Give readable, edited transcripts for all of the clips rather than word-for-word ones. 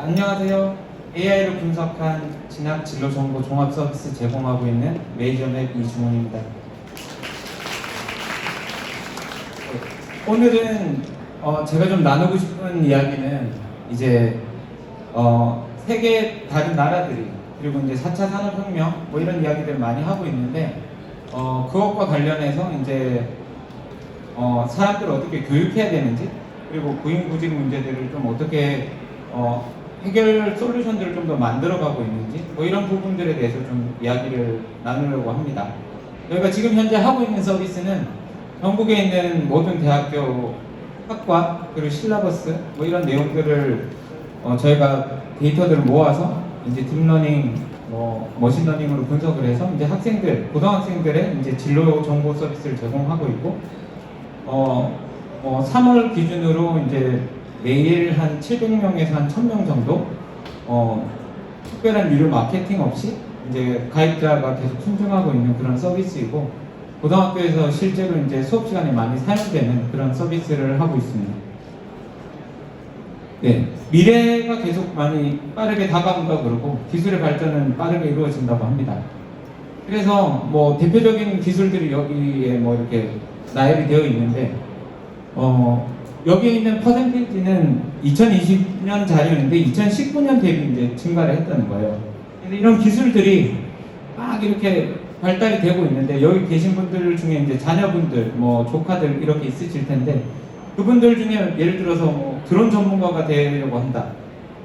안녕하세요. AI로 분석한 진학 진로 정보 종합 서비스 제공하고 있는 메이저맵 이중훈입니다. 오늘은 제가 좀 나누고 싶은 이야기는 이제 세계 다른 나라들이 그리고 이제 4차 산업혁명 뭐 이런 이야기들 많이 하고 있는데 그것과 관련해서 이제 사람들을 어떻게 교육해야 되는지 그리고 고용구직 문제들을 좀 어떻게 해결 솔루션들을 좀 더 만들어가고 있는지 뭐 이런 부분들에 대해서 좀 이야기를 나누려고 합니다. 저희가 지금 현재 하고 있는 서비스는 전국에 있는 모든 대학교 학과 그리고 실라버스 뭐 이런 내용들을 저희가 데이터들을 모아서 이제 딥러닝, 머신러닝으로 분석을 해서 이제 학생들, 고등학생들의 이제 진로 정보 서비스를 제공하고 있고 3월 기준으로 이제 매일 한 700명에서 한 1000명 정도 특별한 유료 마케팅 없이 이제 가입자가 계속 충족하고 있는 그런 서비스이고 고등학교에서 실제로 이제 수업 시간에 많이 사용되는 그런 서비스를 하고 있습니다. 네, 미래가 계속 많이 빠르게 다가온다 그러고 기술의 발전은 빠르게 이루어진다고 합니다. 그래서 뭐 대표적인 기술들이 여기에 뭐 이렇게 나열이 되어 있는데 여기에 있는 퍼센티지는 2020년 자료인데 2019년 대비 이제 증가를 했다는 거예요. 그래서 이런 기술들이 막 이렇게 발달이 되고 있는데 여기 계신 분들 중에 이제 자녀분들, 뭐 조카들 이렇게 있으실 텐데 그분들 중에 예를 들어서 뭐 드론 전문가가 되려고 한다,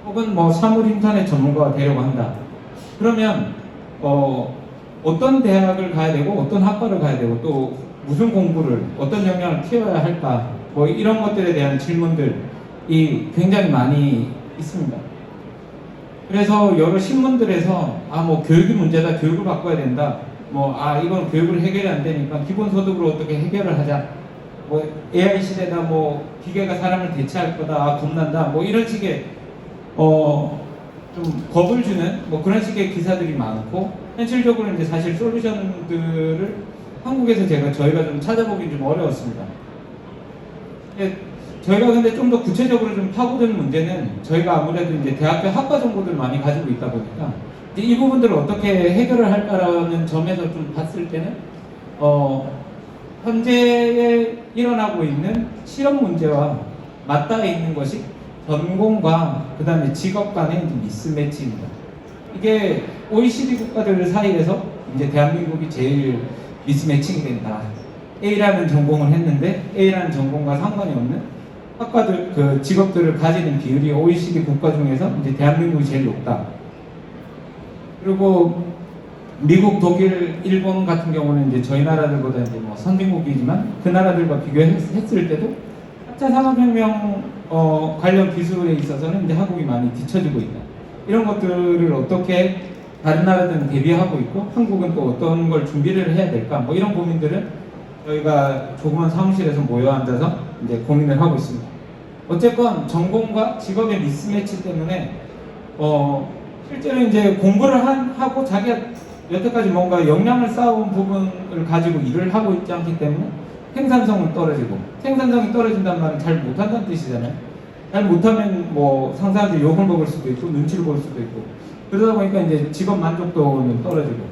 혹은 뭐 사물 인터넷 전문가가 되려고 한다. 그러면 어떤 대학을 가야 되고 어떤 학과를 가야 되고 또 무슨 공부를 어떤 역량을 키워야 할까? 뭐 이런 것들에 대한 질문들이 굉장히 많이 있습니다. 그래서 여러 신문들에서 뭐 교육이 문제다, 교육을 바꿔야 된다, 이건 교육을 해결이 안 되니까 기본소득으로 어떻게 해결을 하자, 뭐 AI 시대다, 뭐 기계가 사람을 대체할 거다, 겁난다, 뭐 이런 식의 좀 겁을 주는 뭐 그런 식의 기사들이 많고, 현실적으로 이제 사실 솔루션들을 한국에서 저희가 좀 찾아보기 좀 어려웠습니다. 저희가 근데 좀 더 구체적으로 좀 파고드는 문제는 저희가 아무래도 이제 대학교 학과 정보들 많이 가지고 있다 보니까 이제 이 부분들을 어떻게 해결을 할까라는 점에서 좀 봤을 때는 현재에 일어나고 있는 실험 문제와 맞닿아 있는 것이 전공과 그 다음에 직업 간의 미스매치입니다. 이게 OECD 국가들 사이에서 이제 대한민국이 제일 미스매칭이 된다. A라는 전공을 했는데 A라는 전공과 상관이 없는 학과들, 그 직업들을 가지는 비율이 OECD 국가 중에서 이제 대한민국이 제일 높다. 그리고 미국, 독일, 일본 같은 경우는 이제 저희 나라들보다 이제 뭐 선진국이지만 그 나라들과 비교했을 때도 4차 산업혁명 관련 기술에 있어서는 이제 한국이 많이 뒤처지고 있다. 이런 것들을 어떻게 다른 나라들은 대비하고 있고 한국은 또 어떤 걸 준비를 해야 될까? 뭐 이런 고민들은 저희가 조그만 사무실에서 모여 앉아서 이제 고민을 하고 있습니다. 어쨌건 전공과 직업의 미스매치 때문에 실제로 이제 공부를 하고 자기가 여태까지 뭔가 역량을 쌓아온 부분을 가지고 일을 하고 있지 않기 때문에 생산성은 떨어지고, 생산성이 떨어진다는 말은 잘 못한다는 뜻이잖아요. 잘 못하면 뭐 상사한테 욕을 먹을 수도 있고 눈치를 볼 수도 있고, 그러다 보니까 이제 직업 만족도는 떨어지고,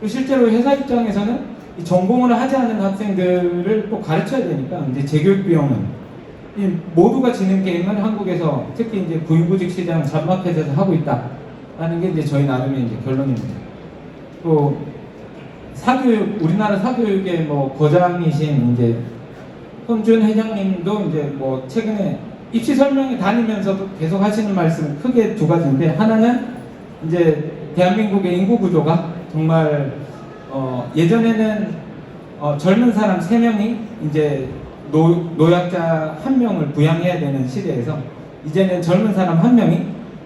실제로 회사 입장에서는 이 전공을 하지 않은 학생들을 또 가르쳐야 되니까 이제 재교육 비용은 이 모두가 지는 게임을 한국에서 특히 이제 고용구직 시장 잡마켓에서 하고 있다라는 게 이제 저희 나름의 이제 결론입니다. 또 사교육, 우리나라 사교육의 뭐 거장이신 이제 손준 회장님도 이제 뭐 최근에 입시 설명회 다니면서도 계속 하시는 말씀은 크게 두 가지인데, 하나는 이제 대한민국의 인구 구조가 정말 예전에는 젊은 사람 3명이 이제 노약자 1명을 부양해야 되는 시대에서 이제는 젊은 사람 1명이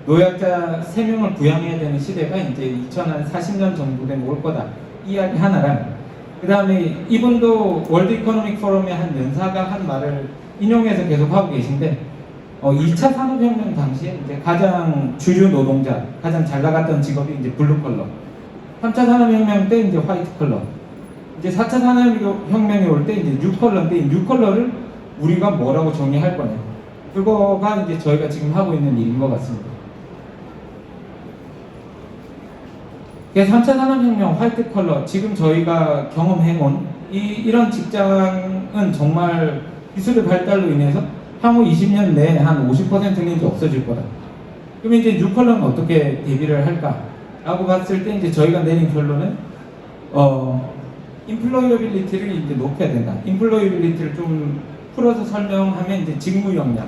노약자 3명을 부양해야 되는 시대가 이제 2040년 정도 되면 올 거다. 이 이야기 하나랑, 그 다음에 이분도 월드 이코노믹 포럼의 한 연사가 한 말을 인용해서 계속 하고 계신데 2차 산업혁명 당시에 이제 가장 주류 노동자, 가장 잘 나갔던 직업이 이제 블루컬러, 3차 산업혁명 때 이제 화이트 컬러, 이제 4차 산업혁명이 올 때 이제 뉴컬러인데 이 뉴컬러를 우리가 뭐라고 정의할 거냐. 그거가 이제 저희가 지금 하고 있는 일인 것 같습니다. 그래서 3차 산업혁명 화이트 컬러 지금 저희가 경험해온 이런 직장은 정말 기술의 발달로 인해서 향후 20년 내에 한 50%는 이제 없어질 거다. 그럼 이제 뉴 컬러는 어떻게 대비를 할까? 라고 봤을 때 이제 저희가 내린 결론은 인플로이어빌리티를 이제 높여야 된다. 인플로이어빌리티를 좀 풀어서 설명하면 이제 직무 역량.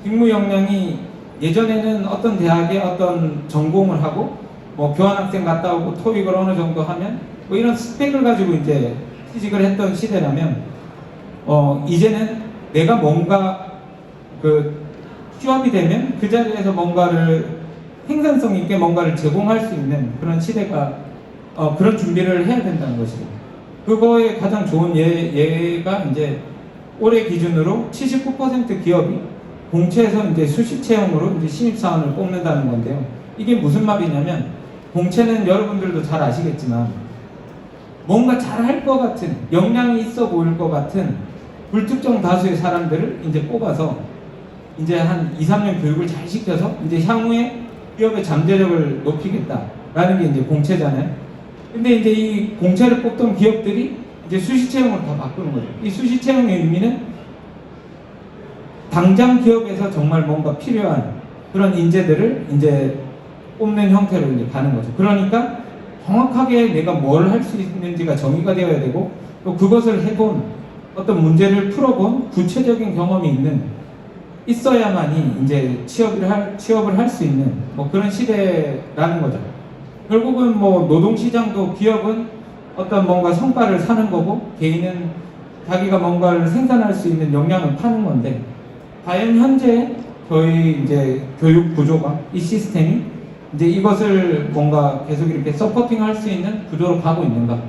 직무 역량이 예전에는 어떤 대학에 어떤 전공을 하고 뭐 교환학생 갔다 오고 토익을 어느 정도 하면 뭐 이런 스펙을 가지고 이제 취직을 했던 시대라면 이제는 내가 뭔가 그 취업이 되면 그 자리에서 뭔가를 생산성 있게 뭔가를 제공할 수 있는 그런 시대가 그런 준비를 해야 된다는 것이고, 그거에 가장 좋은 예가 이제 올해 기준으로 79% 기업이 공채에서 이제 수시 채용으로 이제 신입사원을 뽑는다는 건데요. 이게 무슨 말이냐면, 공채는 여러분들도 잘 아시겠지만 뭔가 잘할 것 같은, 역량이 있어 보일 것 같은 불특정 다수의 사람들을 이제 뽑아서 이제 한 2, 3년 교육을 잘 시켜서 이제 향후에 기업의 잠재력을 높이겠다라는 게 이제 공채잖아요. 근데 이제 이 공채를 뽑던 기업들이 이제 수시 채용을 다 바꾸는 거죠. 이 수시 채용의 의미는 당장 기업에서 정말 뭔가 필요한 그런 인재들을 이제 뽑는 형태로 이제 가는 거죠. 그러니까 정확하게 내가 뭘 할 수 있는지가 정의가 되어야 되고, 또 그것을 해본, 어떤 문제를 풀어본 구체적인 경험이 있어야만이 이제 취업을 할 수 있는 뭐 그런 시대라는 거죠. 결국은 뭐 노동시장도 기업은 어떤 뭔가 성과를 사는 거고, 개인은 자기가 뭔가를 생산할 수 있는 역량을 파는 건데, 과연 현재 저희 이제 교육 구조가, 이 시스템이 이제 이것을 뭔가 계속 이렇게 서포팅 할 수 있는 구조로 가고 있는가.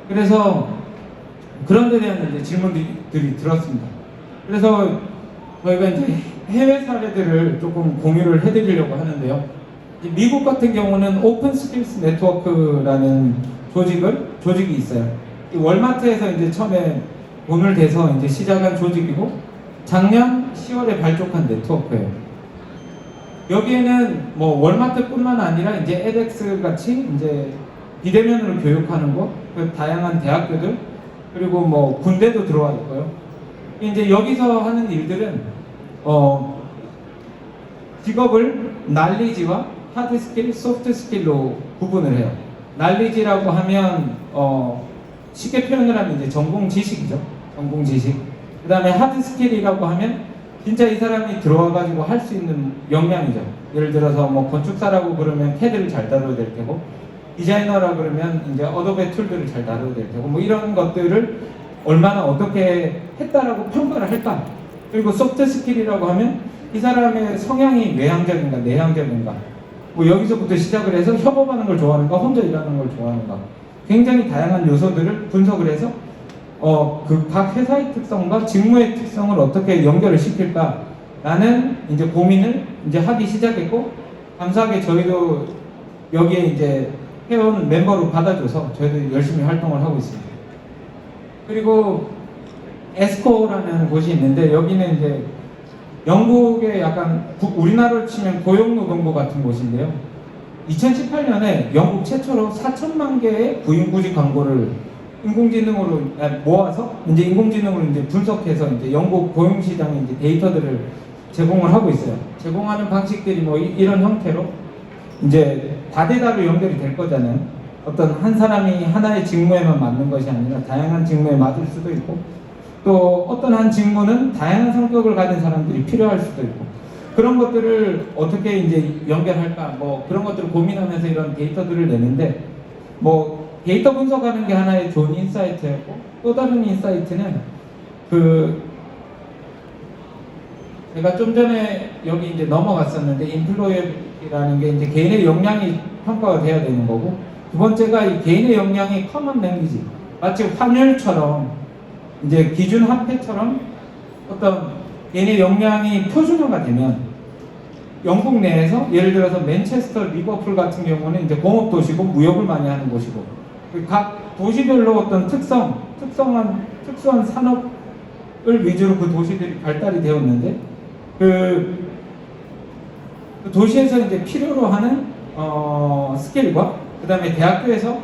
그래서 그런 데 대한 이제 질문들이 들었습니다. 그래서 저희가 이제 해외 사례들을 조금 공유를 해드리려고 하는데요. 미국 같은 경우는 오픈 스킬스 네트워크라는 조직이 있어요. 이 월마트에서 이제 처음에 돈을 대서 이제 시작한 조직이고, 작년 10월에 발족한 네트워크예요. 여기에는 뭐 월마트뿐만 아니라 이제 에덱스 같이 이제 비대면으로 교육하는 거, 그 다양한 대학교들, 그리고 뭐 군대도 들어와 있고요. 이제 여기서 하는 일들은 직업을 날리지와 하드 스킬, 소프트 스킬로 구분을 해요. 날리지라고 하면 쉽게 표현을 하면 이제 전공 지식이죠. 전공 지식. 그 다음에 하드 스킬이라고 하면 진짜 이 사람이 들어와가지고 할 수 있는 역량이죠. 예를 들어서 뭐 건축사라고 그러면 캐드를 잘 다뤄야 될 테고, 디자이너라 그러면 이제 어도be 툴들을 잘 다뤄야 될 테고, 뭐 이런 것들을 얼마나 어떻게 했다라고 평가를 할까. 그리고 소프트 스킬이라고 하면 이 사람의 성향이 외향적인가 내향적인가, 뭐 여기서부터 시작을 해서 협업하는 걸 좋아하는가 혼자 일하는 걸 좋아하는가, 굉장히 다양한 요소들을 분석을 해서 그 각 회사의 특성과 직무의 특성을 어떻게 연결을 시킬까라는 이제 고민을 이제 하기 시작했고, 감사하게 저희도 여기에 이제 회원 멤버로 받아줘서 저희도 열심히 활동을 하고 있습니다. 그리고 에스코라는 곳이 있는데, 여기는 이제 영국의 약간 우리나라로 치면 고용노동부 같은 곳인데요. 2018년에 영국 최초로 4천만 개의 구인구직 광고를 인공지능으로 모아서 이제 인공지능으로 이제 분석해서 이제 영국 고용시장에 이제 데이터들을 제공을 하고 있어요. 제공하는 방식들이 뭐 이런 형태로 이제 다대다로 연결이 될 거잖아요. 어떤 한 사람이 하나의 직무에만 맞는 것이 아니라 다양한 직무에 맞을 수도 있고, 또 어떤 한 직무는 다양한 성격을 가진 사람들이 필요할 수도 있고, 그런 것들을 어떻게 이제 연결할까, 뭐 그런 것들을 고민하면서 이런 데이터들을 내는데, 뭐 데이터 분석하는 게 하나의 좋은 인사이트였고, 또 다른 인사이트는 제가 좀 전에 여기 이제 넘어갔었는데, 인플로이어라는 게 이제 개인의 역량이 평가가 돼야 되는 거고, 두 번째가 이 개인의 역량이 커먼 랭귀지, 마치 환율처럼 이제 기준 화폐처럼 어떤 개인의 역량이 표준화가 되면, 영국 내에서 예를 들어서 맨체스터, 리버풀 같은 경우는 이제 공업 도시고 무역을 많이 하는 곳이고, 각 도시별로 어떤 특수한 산업을 위주로 그 도시들이 발달이 되었는데, 그 도시에서 이제 필요로 하는 스킬과 그다음에 대학교에서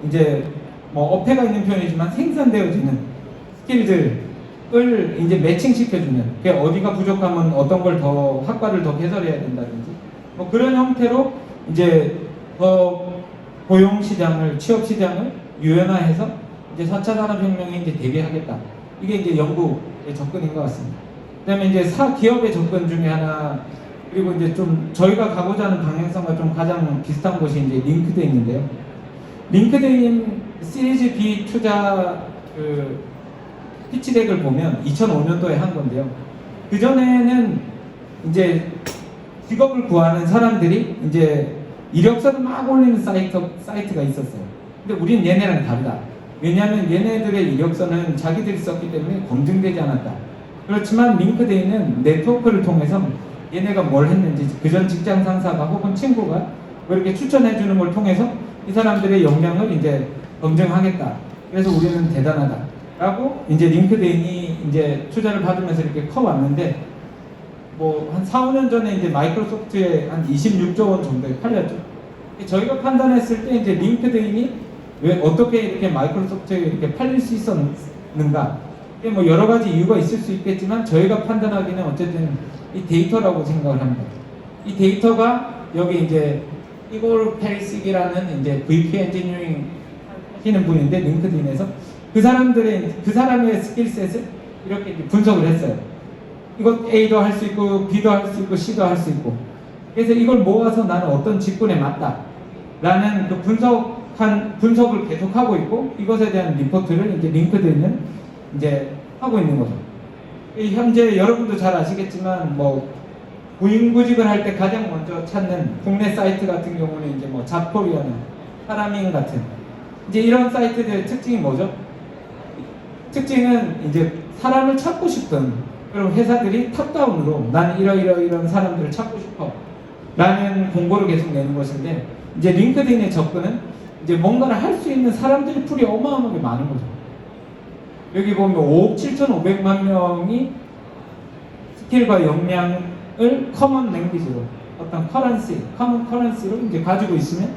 이제 뭐 어폐가 있는 편이지만 생산되어지는 스킬들을 이제 매칭시켜주는, 그 어디가 부족하면 어떤 걸 더 학과를 더 개설해야 된다든지 뭐 그런 형태로 이제 더 고용 시장을, 취업 시장을 유연화해서 이제 4차 산업혁명에 이제 대비하겠다. 이게 이제 연구의 접근인 것 같습니다. 그다음에 이제 기업의 접근 중에 하나, 그리고 이제 좀 저희가 가고자 하는 방향성과 좀 가장 비슷한 곳이 이제 링크드인인데요. 링크드인 시리즈 B 투자 그 피치덱을 보면 2005년도에 한 건데요. 그 전에는 이제 직업을 구하는 사람들이 이제 이력서를 막 올리는 사이트가 있었어요. 근데 우린 얘네랑 다르다. 왜냐하면 얘네들의 이력서는 자기들이 썼기 때문에 검증되지 않았다. 그렇지만 링크드인은 네트워크를 통해서 얘네가 뭘 했는지 그전 직장 상사가 혹은 친구가 뭐 이렇게 추천해 주는 걸 통해서 이 사람들의 역량을 이제 검증하겠다. 그래서 우리는 대단하다. 라고 이제 링크드인이 이제 투자를 받으면서 이렇게 커왔는데, 뭐 한 4, 5년 전에 이제 마이크로소프트에 한 26조 원 정도에 팔렸죠. 저희가 판단했을 때 이제 링크드인이 왜 어떻게 이렇게 마이크로소프트에 이렇게 팔릴 수 있었는가? 이게 뭐 여러 가지 이유가 있을 수 있겠지만 저희가 판단하기는 어쨌든 이 데이터라고 생각을 합니다. 이 데이터가 여기 이제 이골 페리식이라는 이제 VP 엔지니어링 하시는 분인데 링크드인에서 그 사람의 스킬셋을 이렇게 분석을 했어요. 이것 A도 할 수 있고 B도 할 수 있고 C도 할 수 있고, 그래서 이걸 모아서 나는 어떤 직군에 맞다 라는 그 분석을 계속 하고 있고, 이것에 대한 리포트를 이제 링크드인은 이제 하고 있는 거죠. 현재 여러분도 잘 아시겠지만 뭐 구인구직을 할 때 가장 먼저 찾는 국내 사이트 같은 경우는 이제 뭐 잡코리아나 파라밍 같은 이제 이런 사이트들의 특징이 뭐죠? 특징은 이제 사람을 찾고 싶던 그럼 회사들이 탑다운으로 나는 이런 사람들을 찾고 싶어 라는 공고를 계속 내는 것인데, 이제 링크드인의 접근은 이제 뭔가를 할 수 있는 사람들의 풀이 어마어마하게 많은 거죠. 여기 보면 5억 7,500만 명이 스킬과 역량을 커먼 랭귀지로, 어떤 커먼 커런시로 이제 가지고 있으면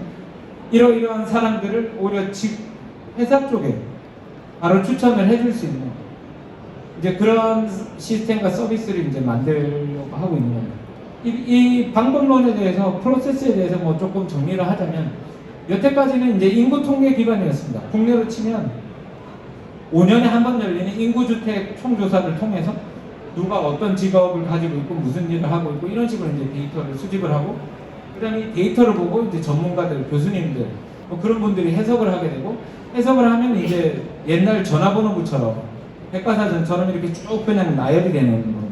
이러이러한 사람들을 오히려 회사 쪽에 바로 추천을 해줄 수 있는 이제 그런 시스템과 서비스를 이제 만들려고 하고 있는 겁니다. 이 방법론에 대해서, 프로세스에 대해서 뭐 조금 정리를 하자면, 여태까지는 이제 인구 통계 기반이었습니다. 국내로 치면 5년에 한 번 열리는 인구주택 총조사를 통해서 누가 어떤 직업을 가지고 있고 무슨 일을 하고 있고 이런 식으로 이제 데이터를 수집을 하고, 그다음에 이 데이터를 보고 이제 전문가들, 교수님들 뭐 그런 분들이 해석을 하게 되고, 해석을 하면 이제 옛날 전화번호부처럼 백과사전처럼 이렇게 쭉 그냥 나열이 되는 거예요.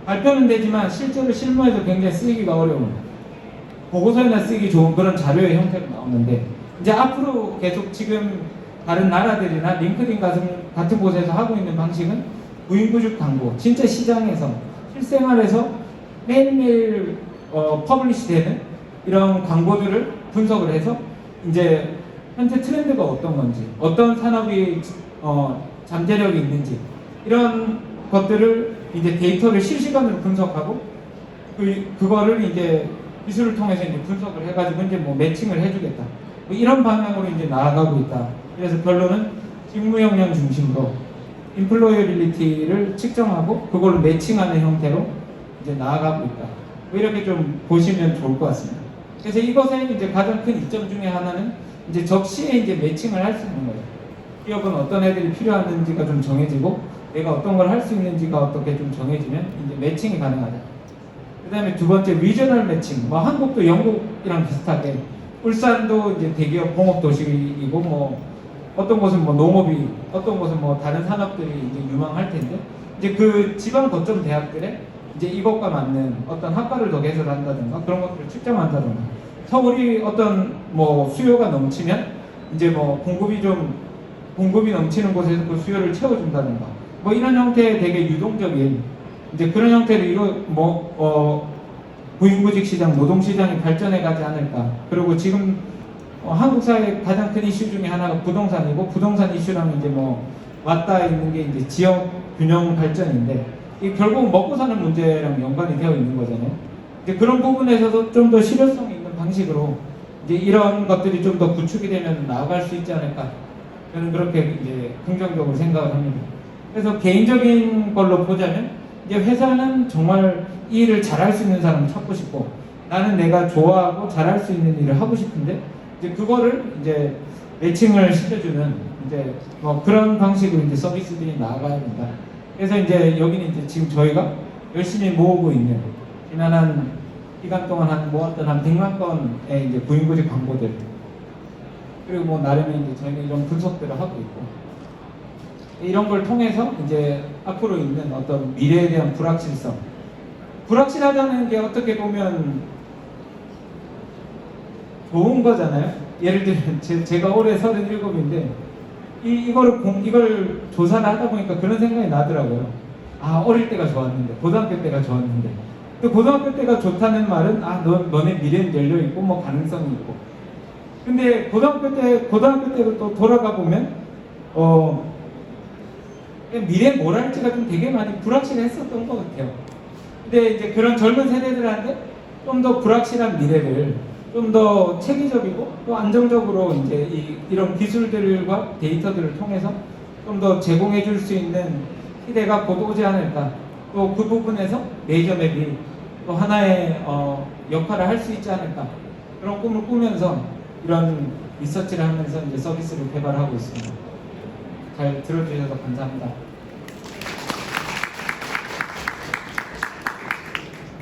발표는 되지만 실제로 실무에서 굉장히 쓰기가 어려운, 보고서에나 쓰기 좋은 그런 자료의 형태로 나오는데, 이제 앞으로 계속 지금 다른 나라들이나 링크드인 같은 곳에서 하고 있는 방식은 구인구직 광고, 진짜 시장에서 실생활에서 매일매일 퍼블리시 되는 이런 광고들을 분석을 해서 이제 현재 트렌드가 어떤 건지, 어떤 산업이 잠재력이 있는지, 이런 것들을 이제 데이터를 실시간으로 분석하고 그거를 이제 기술을 통해서 이제 분석을 해가지고 이제 뭐 매칭을 해주겠다. 뭐 이런 방향으로 이제 나아가고 있다. 그래서 결론은 직무 역량 중심으로 인플로이어빌리티를 측정하고 그걸 매칭하는 형태로 이제 나아가고 있다. 뭐 이렇게 좀 보시면 좋을 것 같습니다. 그래서 이것의 이제 가장 큰 이점 중에 하나는 이제 적시에 이제 매칭을 할 수 있는 거예요. 기업은 어떤 애들이 필요한지가 좀 정해지고, 내가 어떤 걸 할 수 있는지가 어떻게 좀 정해지면 이제 매칭이 가능하다. 그 다음에 두 번째, 리저널 매칭. 뭐 한국도 영국이랑 비슷하게 울산도 이제 대기업 공업 도시이고, 뭐 어떤 곳은 뭐 농업이, 어떤 곳은 뭐 다른 산업들이 이제 유망할 텐데, 이제 그 지방 거점 대학들에 이제 이것과 맞는 어떤 학과를 더 개설한다든가 그런 것들을 측정한다든가, 서울이 어떤 뭐 수요가 넘치면 이제 뭐 공급이 넘치는 곳에서 그 수요를 채워준다든가, 뭐 이런 형태의 되게 유동적인 이제 그런 형태로 구인구직 시장, 노동 시장이 발전해 가지 않을까. 그리고 지금 한국 사회의 가장 큰 이슈 중에 하나가 부동산이고, 부동산 이슈랑 이제 뭐 맞닿아 있는 게 이제 지역 균형 발전인데, 이 결국 먹고 사는 문제랑 연관이 되어 있는 거잖아요. 이제 그런 부분에서도 좀 더 실효성 있는 방식으로 이제 이런 것들이 좀 더 구축이 되면 나아갈 수 있지 않을까. 저는 그렇게 이제 긍정적으로 생각을 합니다. 그래서 개인적인 걸로 보자면 이제 회사는 정말 이 일을 잘할 수 있는 사람을 찾고 싶고 나는 내가 좋아하고 잘할 수 있는 일을 하고 싶은데 이제 그거를 이제 매칭을 시켜주는 이제 뭐 그런 방식으로 이제 서비스들이 나아가야 된다. 그래서 이제 여기는 이제 지금 저희가 열심히 모으고 있는 지난 한 기간 동안 모았던 한 100만 건의 이제 구인구직 광고들 그리고 뭐 나름의 이제 저희는 이런 분석들을 하고 있고 이런 걸 통해서 이제 앞으로 있는 어떤 미래에 대한 불확실성 불확실하다는 게 어떻게 보면 좋은 거잖아요. 예를 들면 제가 올해 37인데 이걸 조사를 하다 보니까 그런 생각이 나더라고요. 아, 어릴 때가 좋았는데 고등학교 때가 좋았는데 또 고등학교 때가 좋다는 말은 너네 미래는 열려있고 뭐 가능성이 있고 근데 고등학교 때로 또 돌아가 보면 미래에 뭘 할지가 좀 되게 많이 불확실했었던 것 같아요. 근데 이제 그런 젊은 세대들한테 좀 더 불확실한 미래를 좀 더 체계적이고 또 안정적으로 이제 이런 기술들과 데이터들을 통해서 좀 더 제공해 줄 수 있는 시대가 곧 오지 않을까. 또 그 부분에서 메이저맵이 또 하나의 역할을 할 수 있지 않을까. 그런 꿈을 꾸면서 이런 리서치를 하면서 이제 서비스를 개발하고 있습니다. 잘 들어주셔서 감사합니다.